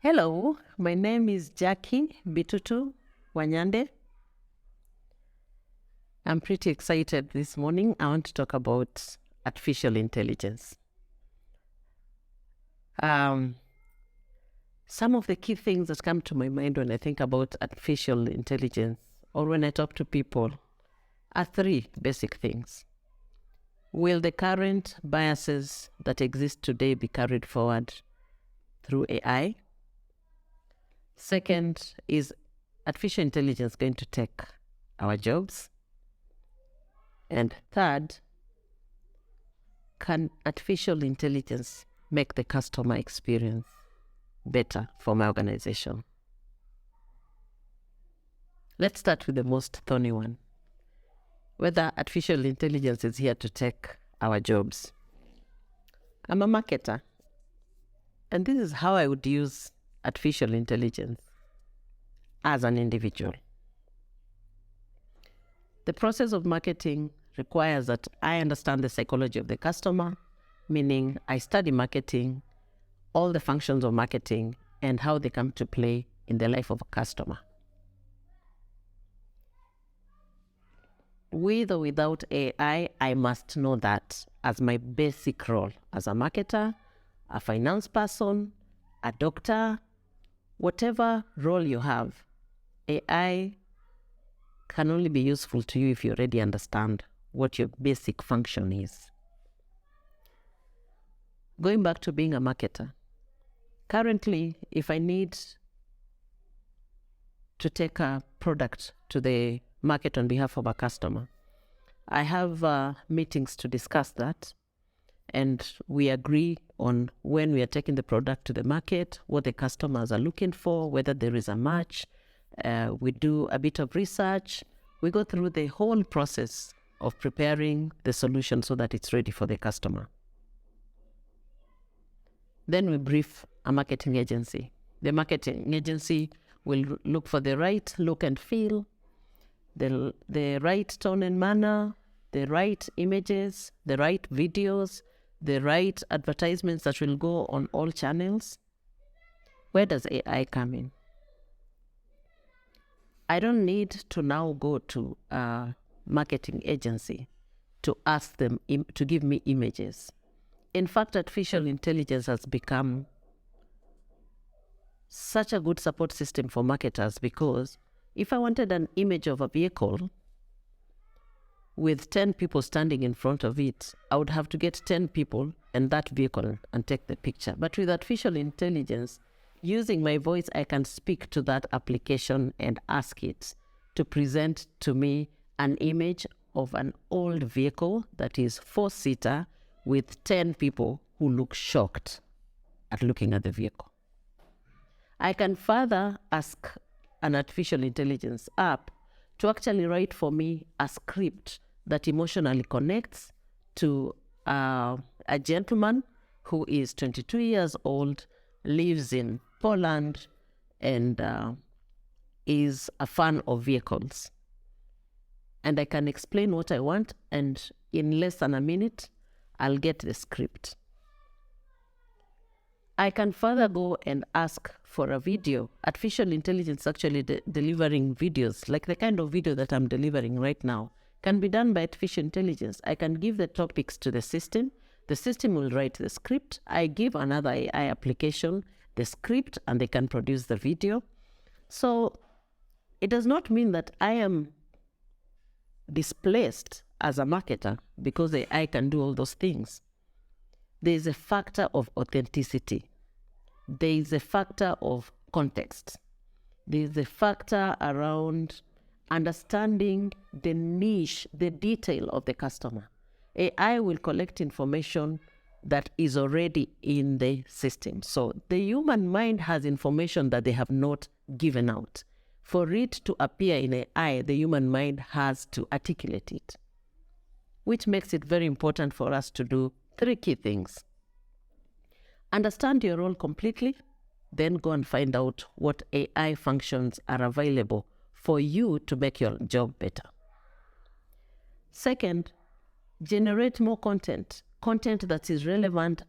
Hello, my name is Jackie Bitutu Wanyande. I'm pretty excited this morning. I want to talk about artificial intelligence. Some of the key things that come to my mind when I think about artificial intelligence or when I talk to people are three basic things. Will the current biases that exist today be carried forward through AI? Second, is artificial intelligence going to take our jobs? And third, can artificial intelligence make the customer experience better for my organization? Let's start with the most thorny one. Whether artificial intelligence is here to take our jobs. I'm a marketer, and this is how I would use artificial intelligence as an individual. The process of marketing requires that I understand the psychology of the customer, meaning I study marketing, all the functions of marketing, and how they come to play in the life of a customer. With or without AI, I must know that as my basic role as a marketer, a finance person, a doctor, whatever role you have, AI can only be useful to you if you already understand what your basic function is. Going back to being a marketer, currently, if I need to take a product to the market on behalf of a customer, I have meetings to discuss that, and we agree on when we are taking the product to the market, what the customers are looking for, whether there is a match. We do a bit of research. We go through the whole process of preparing the solution so that it's ready for the customer. Then we brief a marketing agency. The marketing agency will look for the right look and feel, the right tone and manner, the right images, the right videos, the right advertisements that will go on all channels. Where does AI come in? I don't need to now go to a marketing agency to ask them to give me images. In fact, artificial intelligence has become such a good support system for marketers, because if I wanted an image of a vehicle with 10 people standing in front of it, I would have to get 10 people and that vehicle and take the picture. But with artificial intelligence, using my voice, I can speak to that application and ask it to present to me an image of an old vehicle that is 4-seater with 10 people who look shocked at looking at the vehicle. I can further ask an artificial intelligence app to actually write for me a script that emotionally connects to a gentleman who is 22 years old, lives in Poland, and is a fan of vehicles. And I can explain what I want, and in less than a minute, I'll get the script. I can further go and ask for a video. Artificial intelligence actually delivering videos, like the kind of video that I'm delivering right now, can be done by artificial intelligence. I can give the topics to the system will write the script. I give another AI application the script, and they can produce the video. So it does not mean that I am displaced as a marketer because AI can do all those things. There is a factor of authenticity. There is a factor of context. There is a factor around understanding the niche, the detail of the customer. AI will collect information that is already in the system. So the human mind has information that they have not given out. For it to appear in AI, the human mind has to articulate it, which makes it very important for us to do three key things. Understand your role completely, then go and find out what AI functions are available for you to make your job better. Second, generate more content that is relevant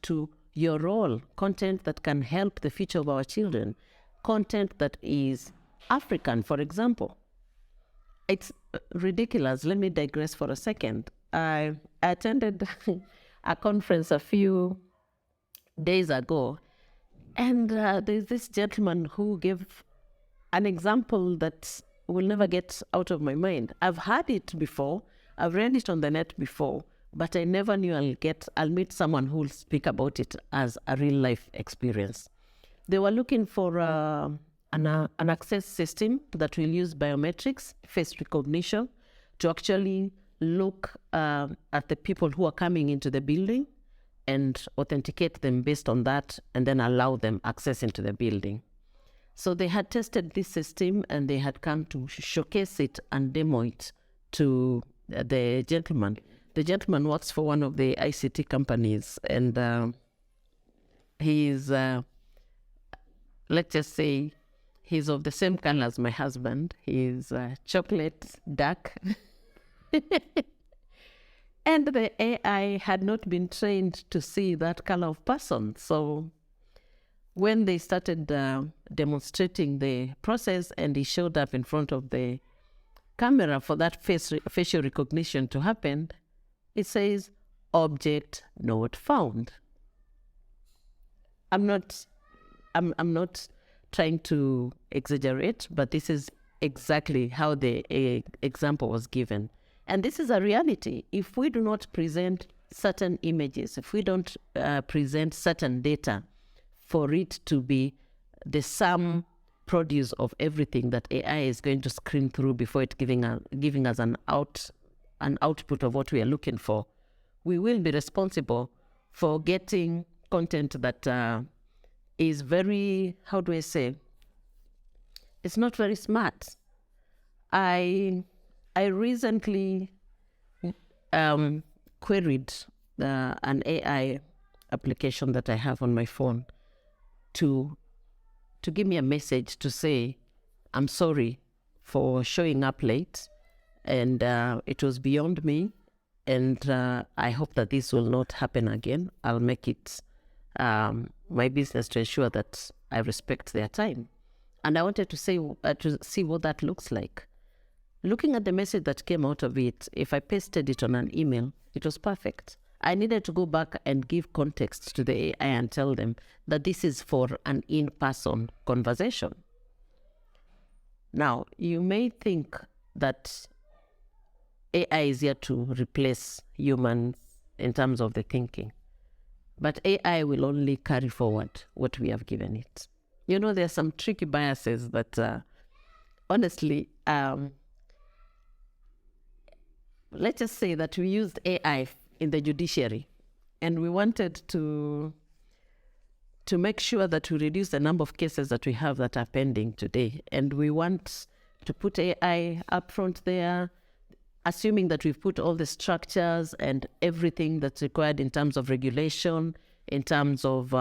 to your role, content that can help the future of our children, content that is African, for example. It's ridiculous. Let me digress for a second. I attended a conference a few days ago, and there's this gentleman who gave an example that will never get out of my mind. I've heard it before, I've read it on the net before, but I never knew I'll meet someone who will speak about it as a real life experience. They were looking for an access system that will use biometrics, face recognition, to actually look at the people who are coming into the building and authenticate them based on that, and then allow them access into the building. So they had tested this system, and they had come to showcase it and demo it to the gentleman. The gentleman works for one of the ICT companies, and he's, let's just say, he's of the same color as my husband. He's chocolate dark. And the AI had not been trained to see that color of person. So when they started demonstrating the process, and he showed up in front of the camera for that facial recognition to happen, it says, object not found. I'm not trying to exaggerate, but this is exactly how the example was given. And this is a reality. If we do not present certain images, if we don't present certain data for it to be the sum produce of everything that AI is going to screen through before it giving us an output of what we are looking for, we will be responsible for getting content that is very, how do I say, it's not very smart. I recently queried an AI application that I have on my phone to give me a message to say, I'm sorry for showing up late, and it was beyond me, and I hope that this will not happen again. I'll make it my business to ensure that I respect their time. And I wanted to say to see what that looks like. Looking at the message that came out of it, if I pasted it on an email, it was perfect. I needed to go back and give context to the AI and tell them that this is for an in-person conversation. Now, you may think that AI is here to replace humans in terms of the thinking, but AI will only carry forward what we have given it. You know, there are some tricky biases that, honestly, let's just say that we used AI in the judiciary, and we wanted to make sure that we reduce the number of cases that we have that are pending today. And we want to put AI up front there, assuming that we've put all the structures and everything that's required in terms of regulation, in terms of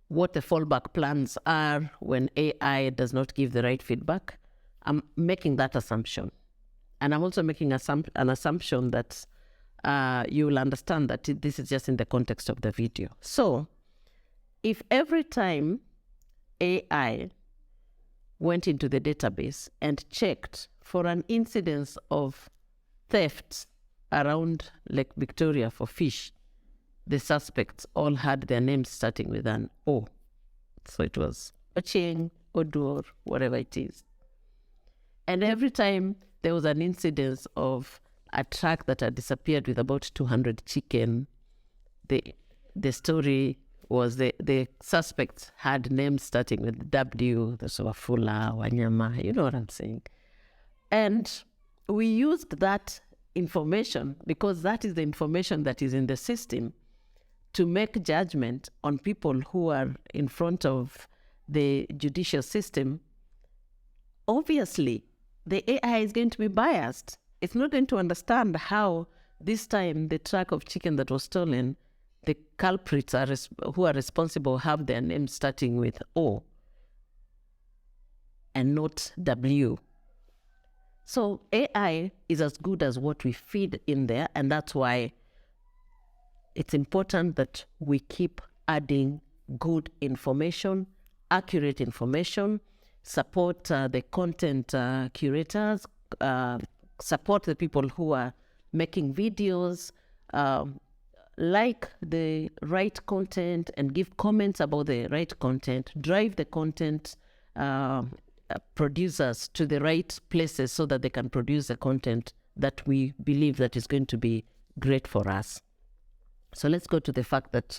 what the fallback plans are when AI does not give the right feedback. I'm making that assumption. And I'm also making an assumption that you will understand that this is just in the context of the video. So if every time AI went into the database and checked for an incidence of theft around Lake Victoria for fish, the suspects all had their names starting with an O. So it was Ochieng, Odur, whatever it is. And every time there was an incidence of a truck that had disappeared with about 200 chicken, the story was the suspects had names starting with W, the Wafula, Wanyama, you know what I'm saying. And we used that information because that is the information that is in the system to make judgment on people who are in front of the judicial system. Obviously, the AI is going to be biased. It's not going to understand how this time the truck of chicken that was stolen, the culprits who are responsible have their names starting with O and not W. So AI is as good as what we feed in there, and that's why it's important that we keep adding good information, accurate information, support the content curators, support the people who are making videos, like the right content and give comments about the right content, drive the content producers to the right places so that they can produce the content that we believe that is going to be great for us. So let's go to the fact that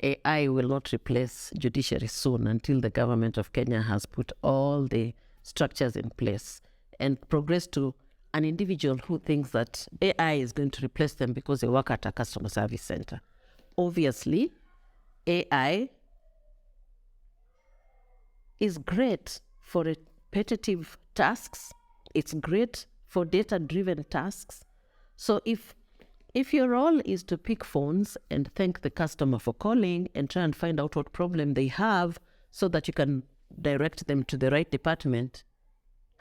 AI will not replace judiciary soon until the government of Kenya has put all the structures in place and progress to an individual who thinks that AI is going to replace them because they work at a customer service center. Obviously, AI is great for repetitive tasks. It's great for data-driven tasks. So if your role is to pick phones and thank the customer for calling and try and find out what problem they have so that you can direct them to the right department,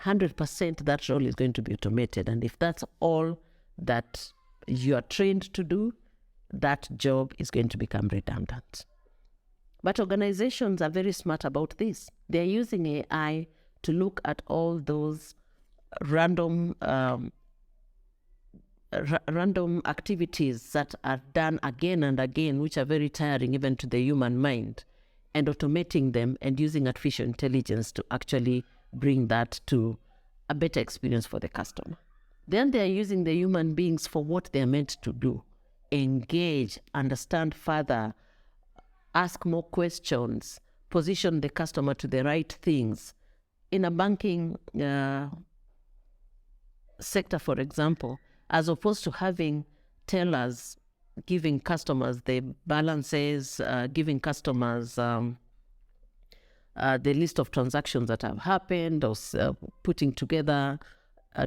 100% that role is going to be automated. And if that's all that you are trained to do, that job is going to become redundant. But organizations are very smart about this. They're using AI to look at all those random activities that are done again and again, which are very tiring even to the human mind, and automating them and using artificial intelligence to actually bring that to a better experience for the customer. Then they are using the human beings for what they are meant to do: engage, understand further, ask more questions, position the customer to the right things. In a banking sector, for example, as opposed to having tellers giving customers the balances, giving customers the list of transactions that have happened, or putting together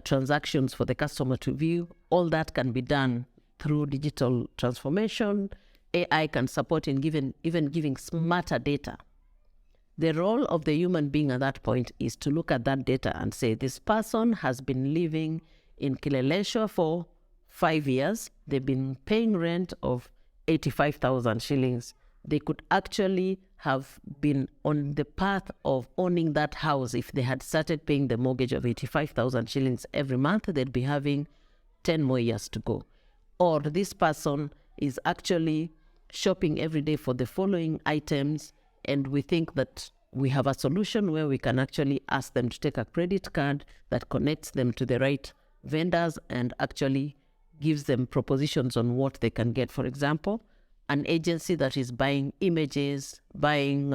transactions for the customer to view, all that can be done through digital transformation. AI can support in even giving smarter data. The role of the human being at that point is to look at that data and say, this person has been living in Kileleshwa for 5 years. They've been paying rent of 85,000 shillings. They could actually have been on the path of owning that house. If they had started paying the mortgage of 85,000 shillings every month, they'd be having 10 more years to go. Or this person is actually shopping every day for the following items, and we think that we have a solution where we can actually ask them to take a credit card that connects them to the right vendors and actually gives them propositions on what they can get. For example, an agency that is buying images, buying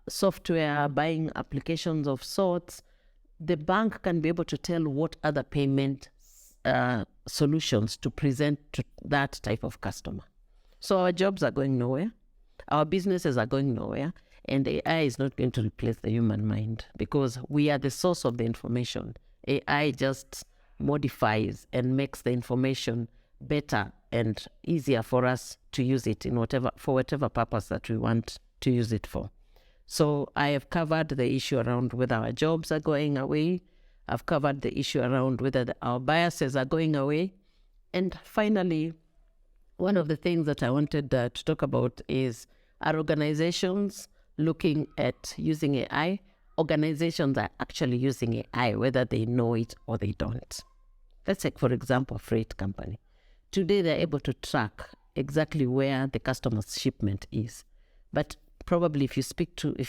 software, buying applications of sorts, the bank can be able to tell what other payment solutions to present to that type of customer. So our jobs are going nowhere, our businesses are going nowhere, and AI is not going to replace the human mind because we are the source of the information. AI just modifies and makes the information better and easier for us to use it in whatever purpose that we want to use it for. So I have covered the issue around whether our jobs are going away. I've covered the issue around whether our biases are going away. And finally, one of the things that I wanted to talk about is, are organizations looking at using AI? Organizations are actually using AI, whether they know it or they don't. Let's take, for example, a freight company. Today, they're able to track exactly where the customer's shipment is. But probably if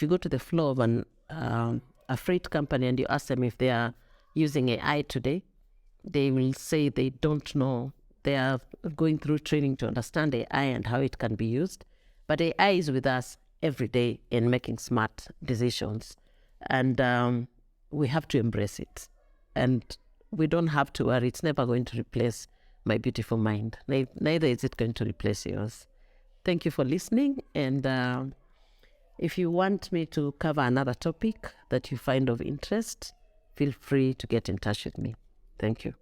you go to the floor of a freight company and you ask them if they are using AI today, they will say they don't know. They are going through training to understand AI and how it can be used. But AI is with us every day in making smart decisions. And we have to embrace it. And we don't have to worry. It's never going to replace my beautiful mind. Neither is it going to replace yours. Thank you for listening. And if you want me to cover another topic that you find of interest, feel free to get in touch with me. Thank you.